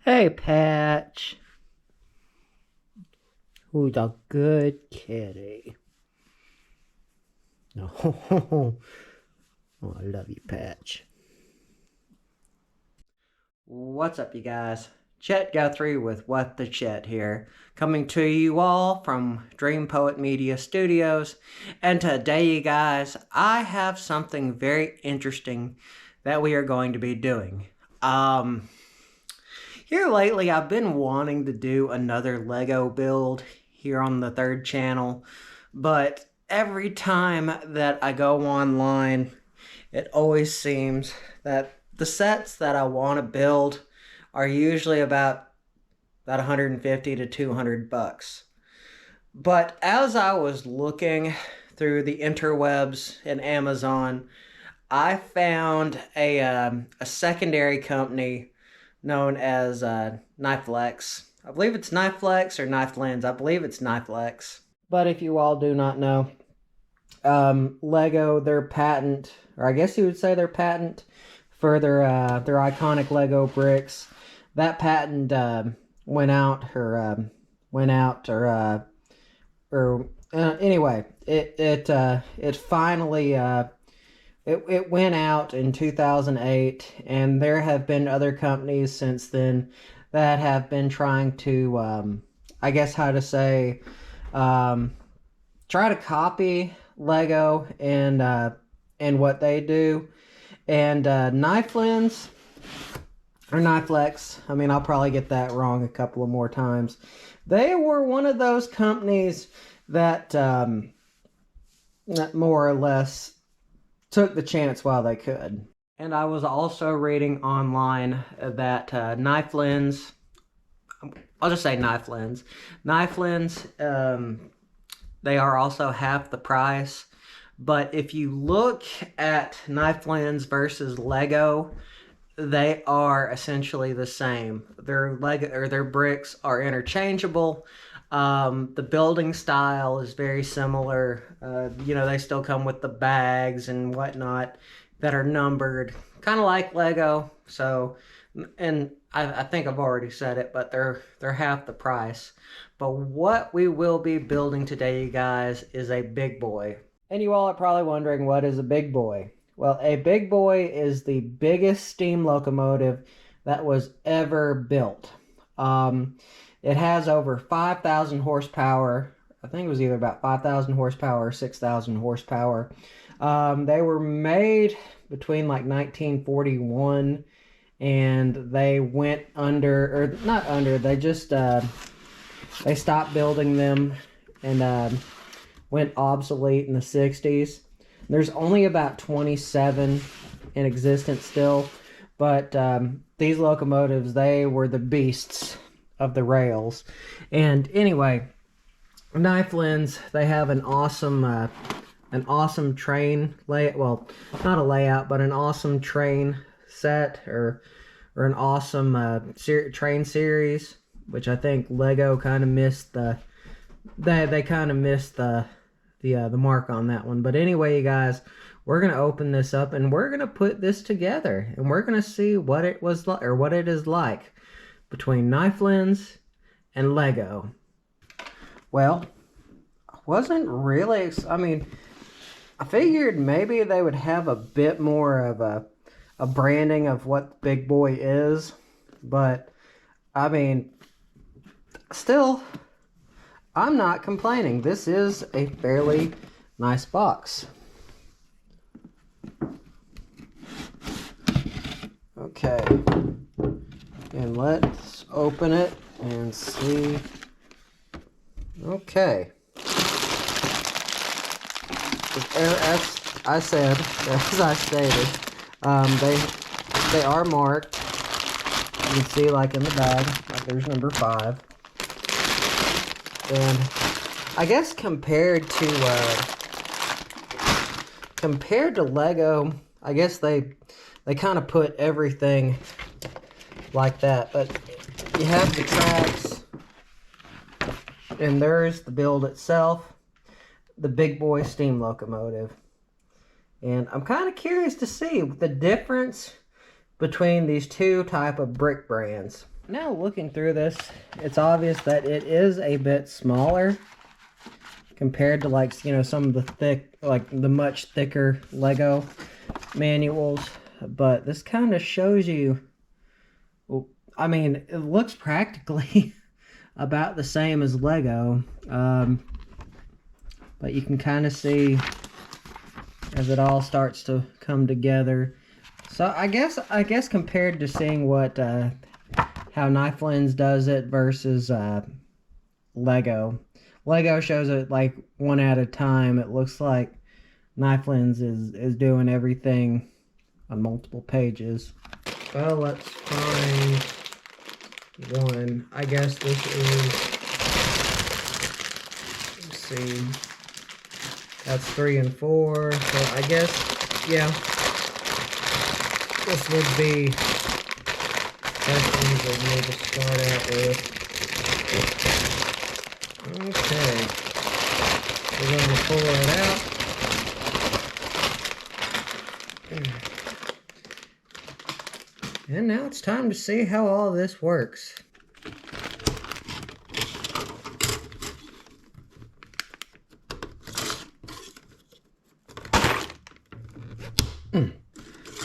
Hey, Patch. Who's a good kitty? Oh, I love you, Patch. What's up, you guys? Chet Guthrie with What the Chet here, coming to you all from Dream Poet Media Studios. And today, you guys, I have something very interesting that we are going to be doing. Here lately, I've been wanting to do another Lego build here on the third channel, but every time that I go online, it always seems that the sets that I want to build are usually about 150 to 200 bucks. But as I was looking through the interwebs and Amazon, I found a secondary company known as Knifelex. I believe it's Knifelex or Knifelens. I believe it's Knifelex. But if you all do not know, Lego, their patent, or I guess you would say their patent for their iconic Lego bricks, that patent anyway, it finally it went out in 2008, and there have been other companies since then that have been trying to, I guess how to say, try to copy Lego and what they do. And Knifelens or Knifelex, I mean, I'll probably get that wrong a couple of more times. They were one of those companies that more or less took the chance while they could. And I was also reading online that Knifelens, I'll just say Knifelens. Knifelens, they are also half the price. But if you look at Knifelens versus Lego, they are essentially the same. Their Lego or their bricks are interchangeable. The building style is very similar. They still come with the bags and whatnot that are numbered, kind of like Lego. So, and I think I've already said it, but they're half the price. But what we will be building today, you guys, is a big boy. And you all are probably wondering, what is a big boy? Well, a big boy is the biggest steam locomotive that was ever built. It has over 5,000 horsepower. I think it was either about 5,000 horsepower or 6,000 horsepower. They were made between like 1941, and they went under, or not under, they just, they stopped building them and went obsolete in the 60s. There's only about 27 in existence still, but these locomotives, they were the beasts of the rails. And anyway, Knifelens, they have an awesome train layout. Well, not a layout, but an awesome train set or an awesome train series, which I think Lego kind of missed they kind of missed the mark on that one. But anyway, you guys, we're gonna open this up and we're gonna put this together, and we're gonna see what it was like, or what it is like between Knifelens and Lego. Well, I wasn't really, I mean, I figured maybe they would have a bit more of a branding of what Big Boy is, but I mean, still, I'm not complaining. This is a fairly nice box. Okay, and let's open it and see. Okay. As I said, as I stated, they are marked. You can see, like in the bag, like there's number 5. And I guess compared to Lego, I guess they kind of put everything like that. But you have the tracks, and there's the build itself, the big boy steam locomotive. And I'm kind of curious to see the difference between these two type of brick brands. Now looking through this, it's obvious that it is a bit smaller compared to, like, you know, some of the thick, like the much thicker Lego manuals. But this kind of shows you, well, I mean, it looks practically about the same as Lego, but you can kind of see as it all starts to come together. So I guess compared to seeing what how Knife Lens does it versus Lego shows it like one at a time. It looks like Knife Lens is doing everything on multiple pages. Well, let's find one. I guess this is, let's see, that's 3 and 4. So I guess, yeah, this would be best ones that we need to start out with. Okay, we're going to pull it out. And now it's time to see how all this works.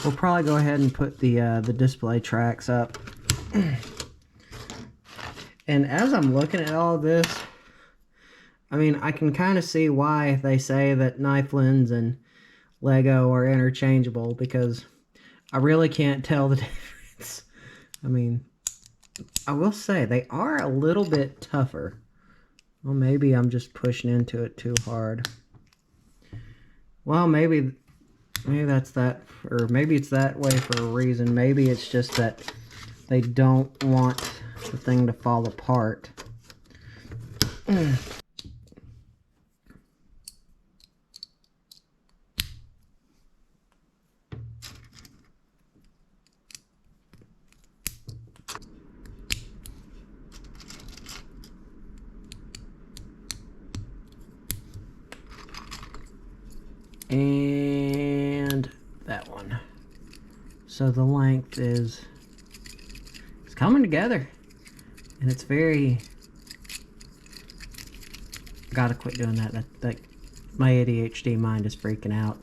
We'll probably go ahead and put the display tracks up. And as I'm looking at all this, I mean, I can kind of see why they say that Knife Lens and Lego are interchangeable, because I really can't tell the difference. I mean, I will say they are a little bit tougher. Well, maybe I'm just pushing into it too hard. Well, maybe that's that, or maybe it's that way for a reason. Maybe it's just that they don't want the thing to fall apart. And that one. So the length is, it's coming together, and it's very, gotta quit doing that. That my ADHD mind is freaking out.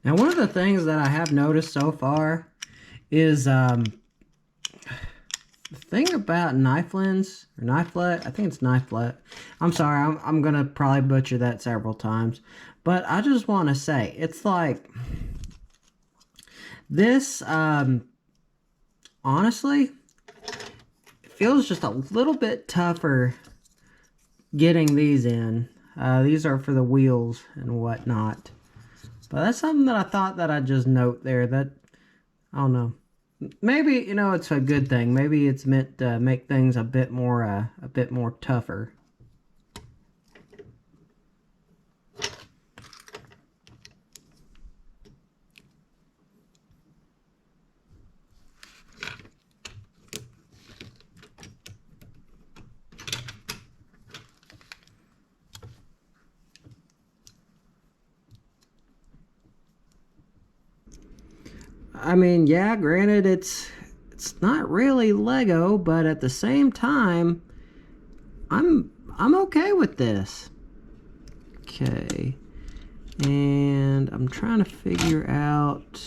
Now, one of the things that I have noticed so far is the thing about Knife Lens, or Knifelet, I think it's Knifelet. I'm sorry, I'm going to probably butcher that several times. But I just want to say, it's like, this, honestly, it feels just a little bit tougher getting these in. These are for the wheels and whatnot. But that's something that I thought that I'd just note there. That, I don't know. Maybe, you know, it's a good thing. Maybe it's meant to make things a bit more tougher. I mean, yeah, granted, it's not really Lego, but at the same time, I'm okay with this. Okay, and I'm trying to figure out.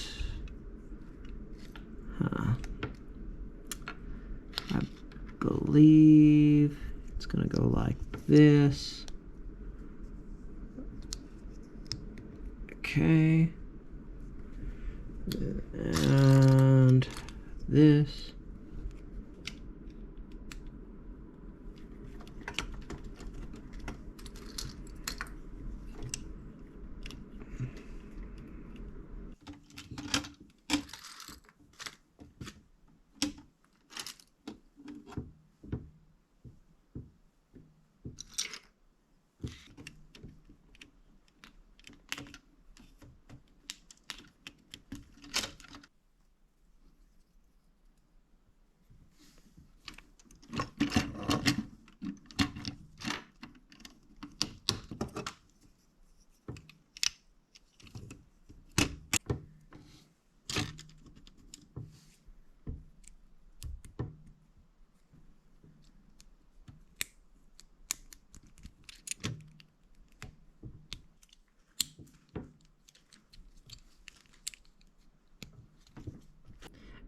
I believe it's gonna go like this. Okay. And this.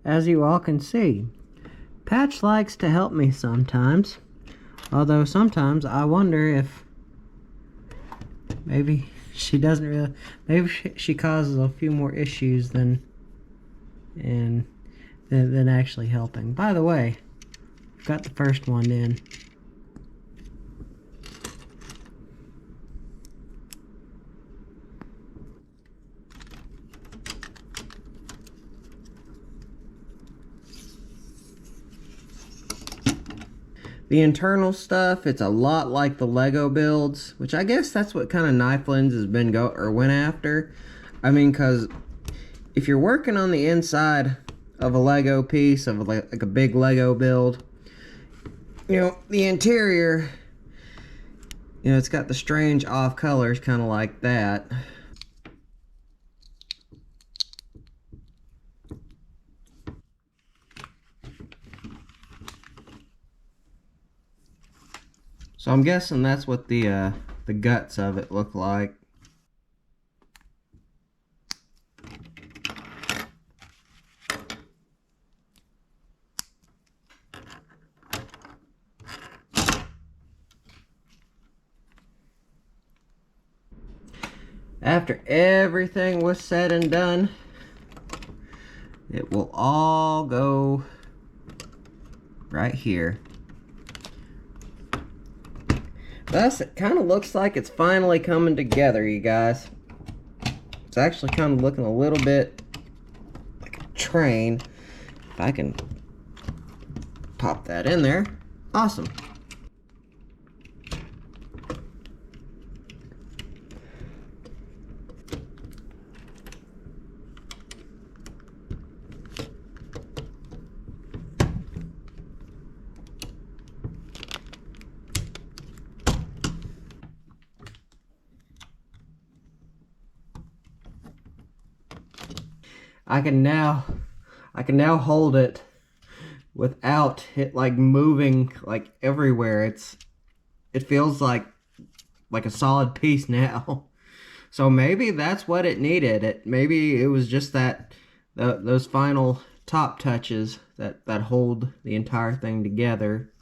as you all can see. Patch likes to help me sometimes, although sometimes I wonder if maybe she doesn't really, maybe she causes a few more issues than actually helping. By the way, got the first one in. The internal stuff, it's a lot like the Lego builds, which I guess that's what kind of Knife Lens has been went after. I mean, because if you're working on the inside of a Lego piece, of like a big Lego build, you know, the interior, you know, it's got the strange off colors, kind of like that. So I'm guessing that's what the guts of it look like. After everything was said and done, it will all go right here. Thus, it kind of looks like it's finally coming together, you guys. It's actually kind of looking a little bit like a train. If I can pop that in there, awesome. I can now hold it without it like moving like everywhere. It feels like a solid piece now. So maybe that's what it needed. Maybe it was just that those final top touches that hold the entire thing together.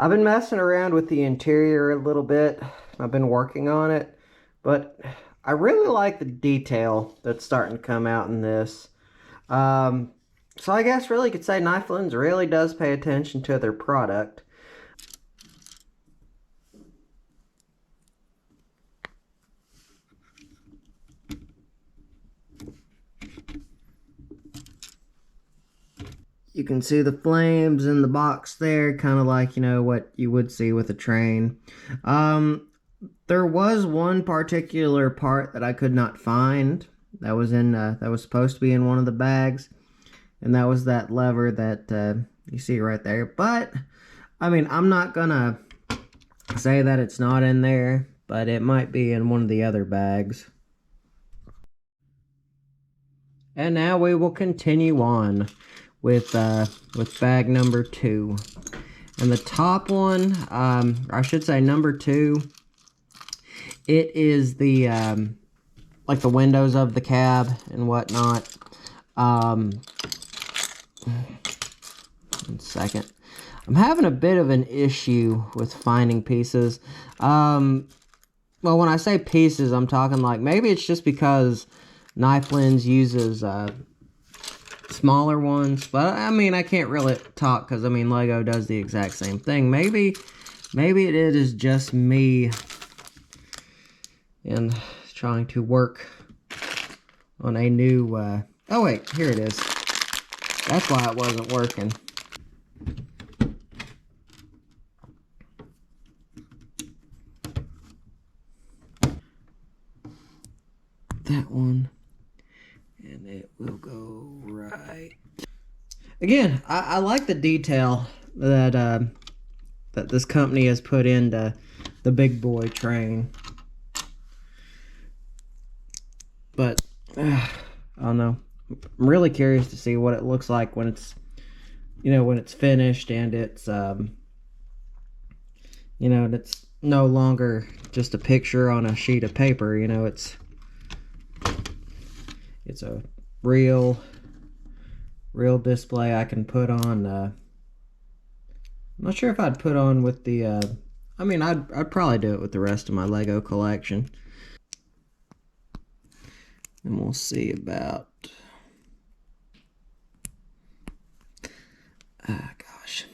I've been messing around with the interior a little bit. I've been working on it, but I really like the detail that's starting to come out in this. So I guess really could say Knife Lens really does pay attention to their product. You can see the flames in the box there, kind of like, you know, what you would see with a train. There was one particular part that I could not find that was supposed to be in one of the bags, and that was that lever that you see right there. But I mean, I'm not gonna say that it's not in there, but it might be in one of the other bags. And now we will continue on with bag number 2. And the top one, or I should say number 2, it is the like the windows of the cab and whatnot. 1 second. I'm having a bit of an issue with finding pieces. Well, when I say pieces, I'm talking like maybe it's just because Knife Lens uses smaller ones, but I mean, I can't really talk because I mean Lego does the exact same thing. Maybe it is just me and trying to work on a new, oh wait, here it is. That's why it wasn't working. That one, and it will go right. Again, I like the detail that that this company has put into the big boy train, but I don't know. I'm really curious to see what it looks like when it's, you know, when it's finished and it's you know, it's no longer just a picture on a sheet of paper. You know, it's a real display I can put on. I'm not sure if I'd put on with the I mean, I'd probably do it with the rest of my Lego collection, and we'll see about gosh,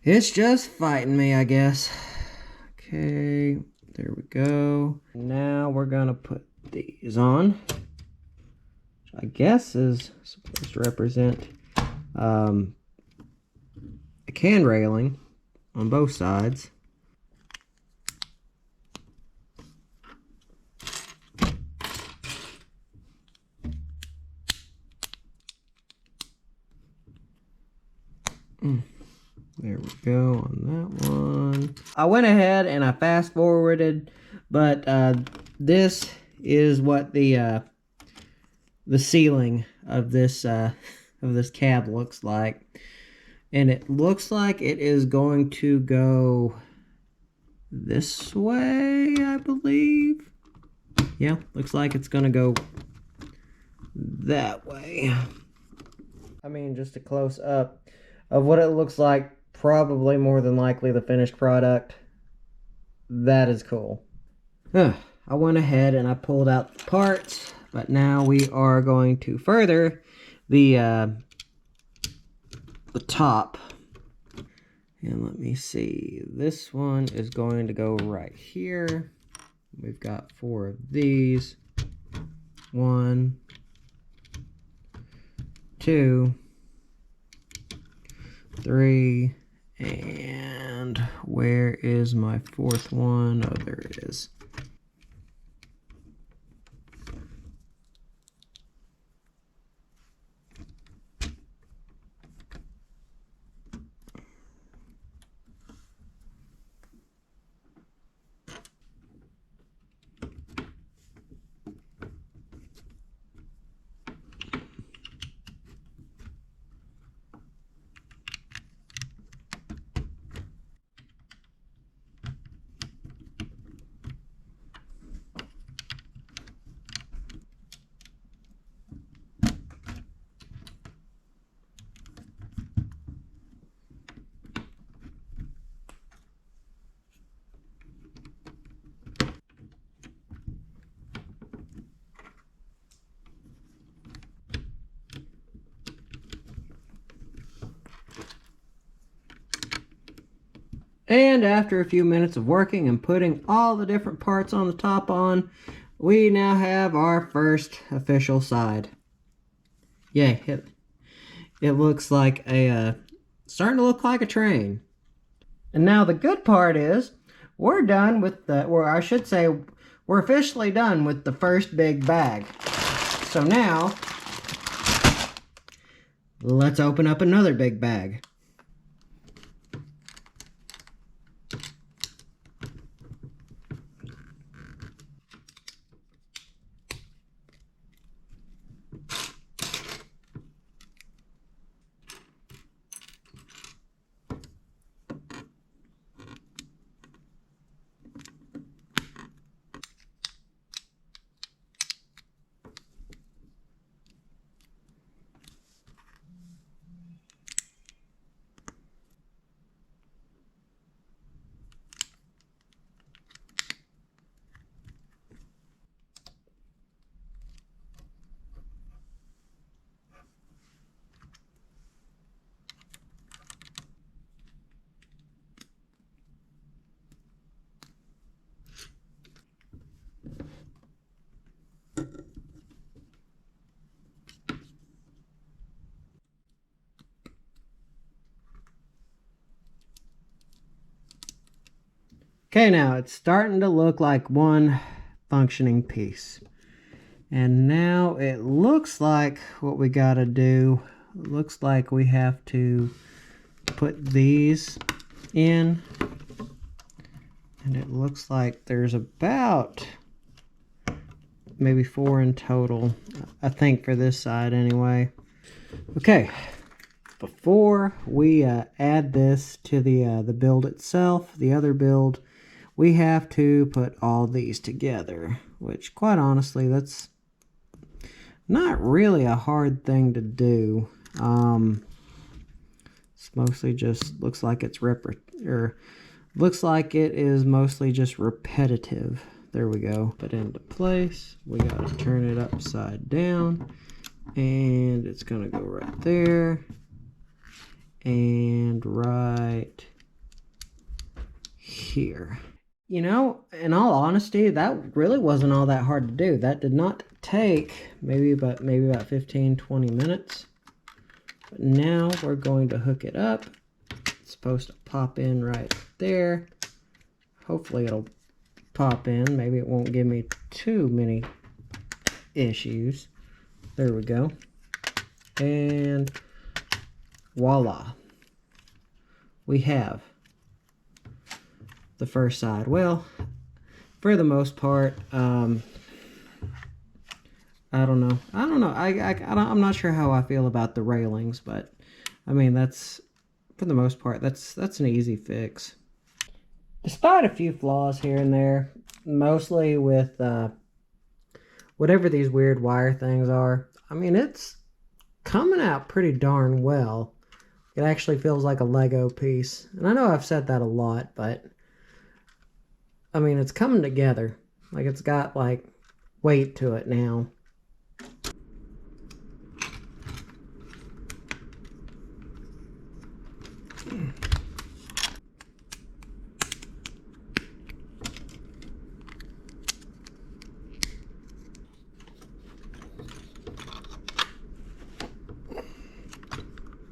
it's just fighting me, I guess. Okay, there we go. Now we're gonna put these on, which I guess is supposed to represent a can railing on both sides. There we go on that one. I went ahead and I fast forwarded, but this is what the ceiling of this cab looks like, and it looks like it is going to go this way, I believe. Yeah, looks like it's gonna go that way. I mean, just a close up of what it looks like, probably more than likely the finished product. That is cool. I went ahead and I pulled out the parts, but now we are going to further the top. And let me see, this one is going to go right here. We've got 4 of these. 1, 2, 3, and where is my 4th one? Oh, there it is. And after a few minutes of working and putting all the different parts on the top on, we now have our first official side. Yay, it looks like a, starting to look like a train. And now the good part is, we're done with the, or I should say, we're officially done with the first big bag. So now, let's open up another big bag. Okay, now it's starting to look like one functioning piece. And now it looks like what we gotta do, looks like we have to put these in. And it looks like there's about maybe 4 in total, I think, for this side anyway. Okay, before we add this to the build itself, the other build, we have to put all these together, which quite honestly, that's not really a hard thing to do. It's mostly just looks like it's looks like it is mostly just repetitive. There we go. Put it into place. We gotta turn it upside down, and it's gonna go right there and right here. You know, in all honesty, that really wasn't all that hard to do. That did not take maybe about 15-20 minutes. But now we're going to hook it up. It's supposed to pop in right there. Hopefully it'll pop in. Maybe it won't give me too many issues. There we go. And voila. We have the first side. Well, for the most part, I don't know. I'm not sure how I feel about the railings, but I mean, that's, for the most part, that's an easy fix. Despite a few flaws here and there, mostly with whatever these weird wire things are, I mean, it's coming out pretty darn well. It actually feels like a Lego piece. And I know I've said that a lot, but I mean, it's coming together. Like, it's got, like, weight to it now.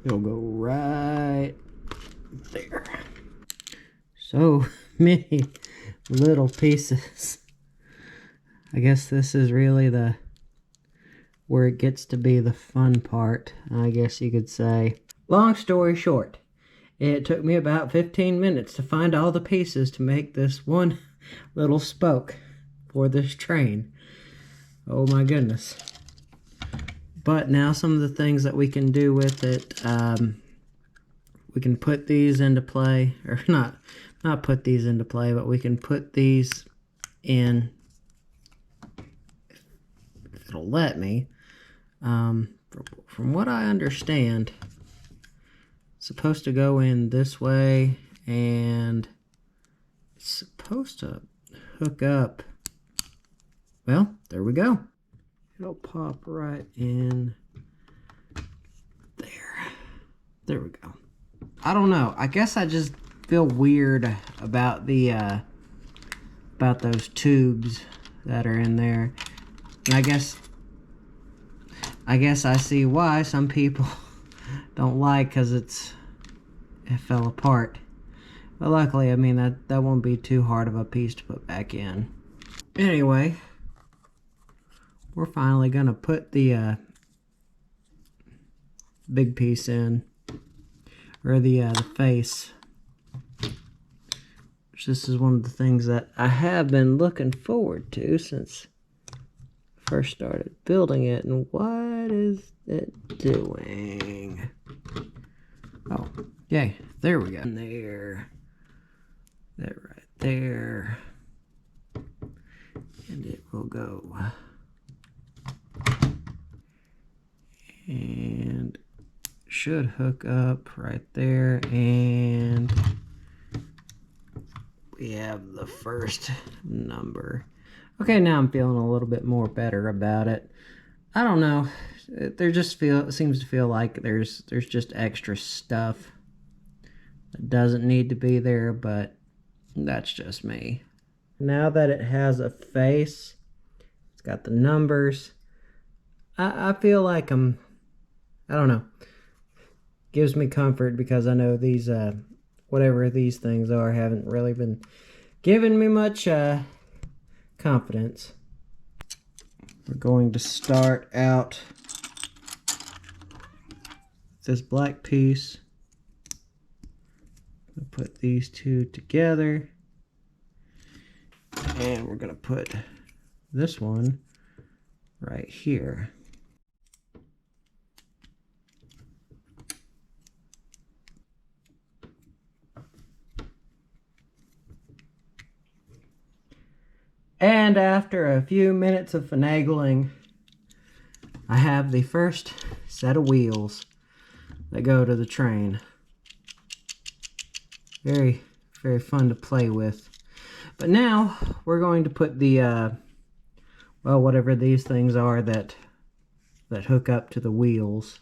It'll go right there. So many little pieces. I guess this is really where it gets to be the fun part, I guess you could say. Long story short, it took me about 15 minutes to find all the pieces to make this one little spoke for this train. Oh my goodness. But now some of the things that we can do with it, we can put these into play, or not put these into play, but we can put these in, if it'll let me. From what I understand, it's supposed to go in this way, and it's supposed to hook up. Well, there we go. It'll pop right in there. There we go. I don't know. I guess I just feel weird about the about those tubes that are in there. And I guess I see why some people don't like, because it fell apart. But luckily, I mean, that won't be too hard of a piece to put back in. Anyway, we're finally gonna put the big piece in, or the face. Which this is one of the things that I have been looking forward to since I first started building it. And what is it doing? Oh, yay! There we go. There, right there, and it will go. And should hook up right there, and we have the first number. Okay, now I'm feeling a little bit more better about it. I don't know, it seems to feel like there's just extra stuff that doesn't need to be there, but that's just me. Now that it has a face, it's got the numbers, I feel like I don't know. Gives me comfort, because I know these, whatever these things are, haven't really been giving me much confidence. We're going to start out this black piece. I'll put these two together, and we're going to put this one right here. And after a few minutes of finagling, I have the first set of wheels that go to the train. Very, very fun to play with. But now we're going to put the, well, whatever these things are that hook up to the wheels.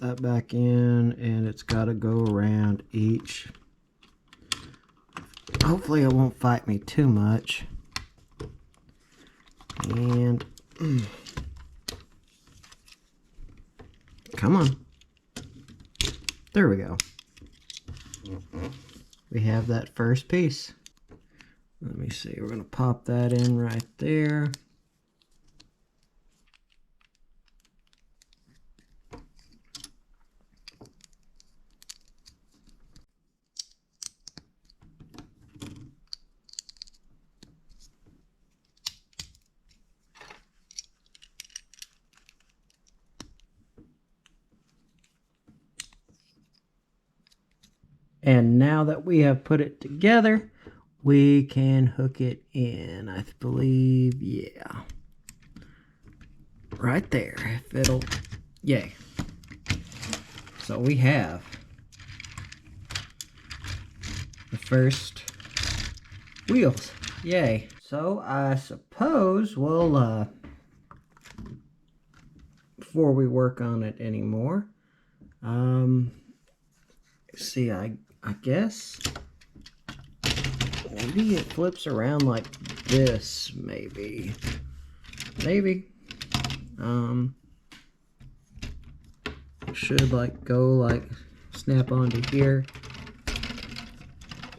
That back in, and it's got to go around each. Hopefully it won't fight me too much. And come on, there we go. We have that first piece. Let me see, we're gonna pop that in right there. And now that we have put it together, we can hook it in, I believe, yeah. Right there, if it'll, yay. So we have the first wheels, yay. So I suppose we'll, before we work on it anymore, see, I guess maybe it flips around like this, maybe. Should like go like snap onto here,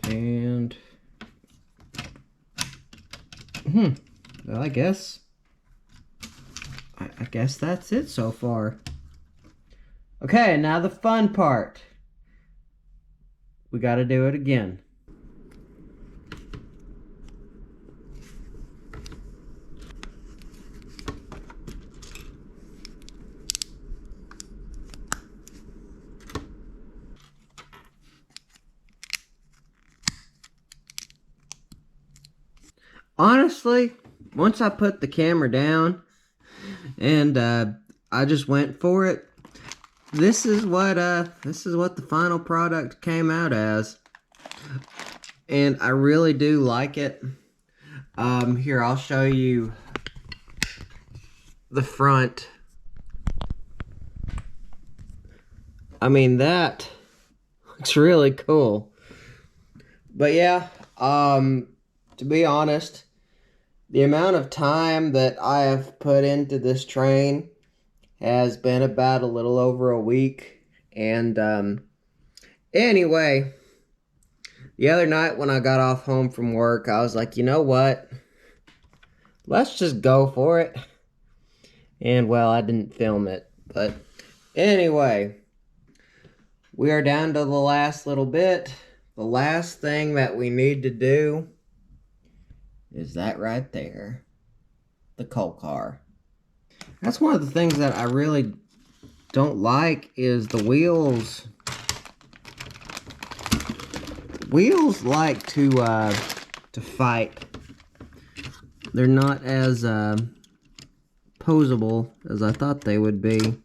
and well, I guess that's it so far. Okay, now the fun part. We got to do it again. Honestly, once I put the camera down and I just went for it, this is what the final product came out as, and I really do like it. Here, I'll show you the front. I mean, that looks really cool. But yeah, to be honest, the amount of time that I have put into this train has been about a little over a week. And anyway, the other night when I got off home from work, I was like, you know what? Let's just go for it. And well, I didn't film it. But anyway, we are down to the last little bit. The last thing that we need to do is that right there. The coal car. That's one of the things that I really don't like is the wheels. Wheels like to fight. They're not as posable as I thought they would be.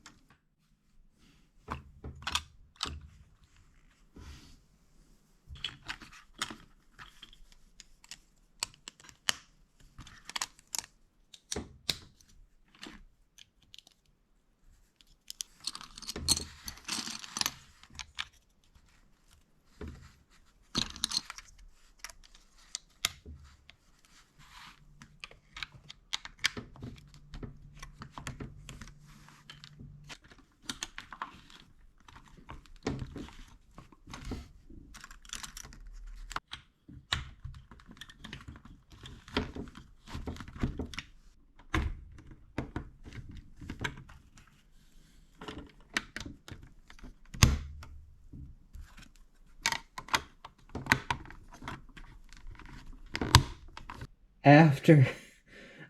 after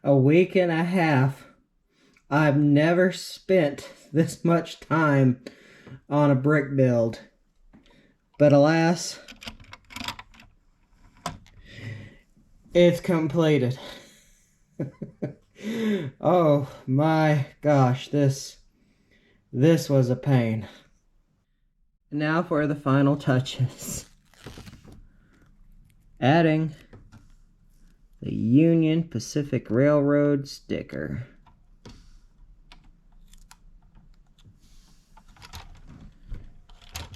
a week and a half. I've never spent this much time on a brick build. But alas, it's completed. Oh my gosh, this was a pain. Now for the final touches. Adding the Union Pacific Railroad sticker.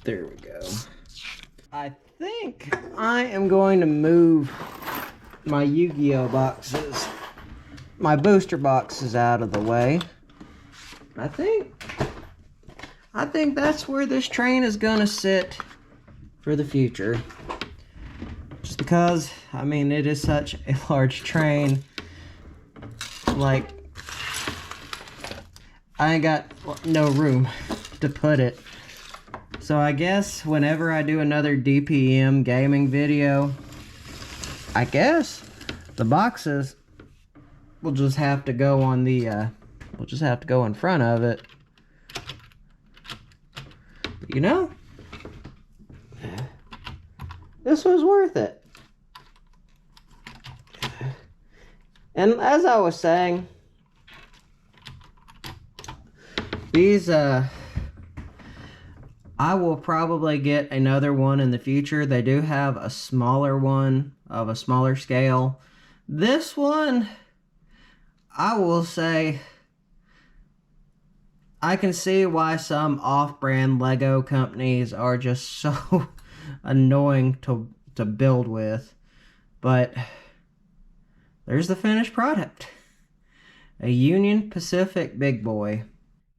There we go. I think I am going to move my Yu-Gi-Oh boxes, my booster boxes out of the way. I think that's where this train is gonna sit for the future. Just because, I mean, it is such a large train. Like, I ain't got no room to put it. So I guess whenever I do another DPM gaming video, I guess the boxes will just have to go on the, we'll just have to go in front of it. But you know, this was worth it. And as I was saying, these, I will probably get another one in the future. They do have a smaller one of a smaller scale. This one, I will say, I can see why some off-brand Lego companies are just so annoying to build with. But there's the finished product. A Union Pacific big boy.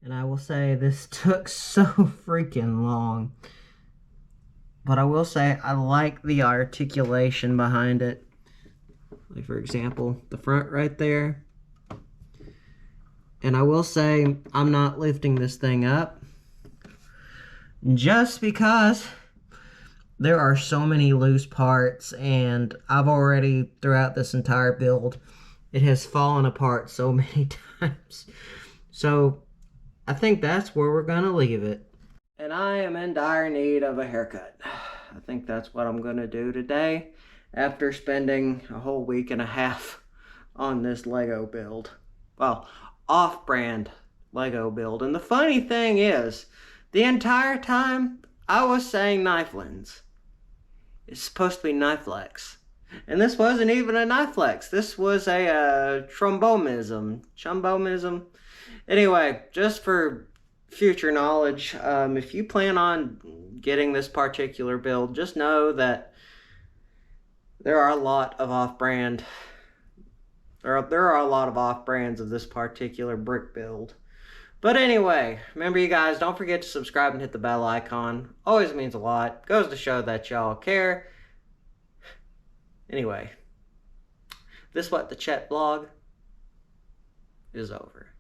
And I will say this took so freaking long. But I will say I like the articulation behind it. Like, for example, the front right there. And I will say I'm not lifting this thing up, just because there are so many loose parts, and I've already, throughout this entire build, it has fallen apart so many times. So I think that's where we're gonna leave it. And I am in dire need of a haircut. I think that's what I'm gonna do today after spending a whole week and a half on this Lego build. Well, off-brand Lego build. And the funny thing is, the entire time I was saying Knifelens. It's supposed to be Knifelex. And this wasn't even a Knifelex. This was a Chunbrommisam. Anyway, just for future knowledge, if you plan on getting this particular build, just know that there are a lot of off-brand. There are a lot of off-brands of this particular brick build. But anyway, remember you guys, don't forget to subscribe and hit the bell icon. Always means a lot. Goes to show that y'all care. Anyway, this What the Chet vlog is over.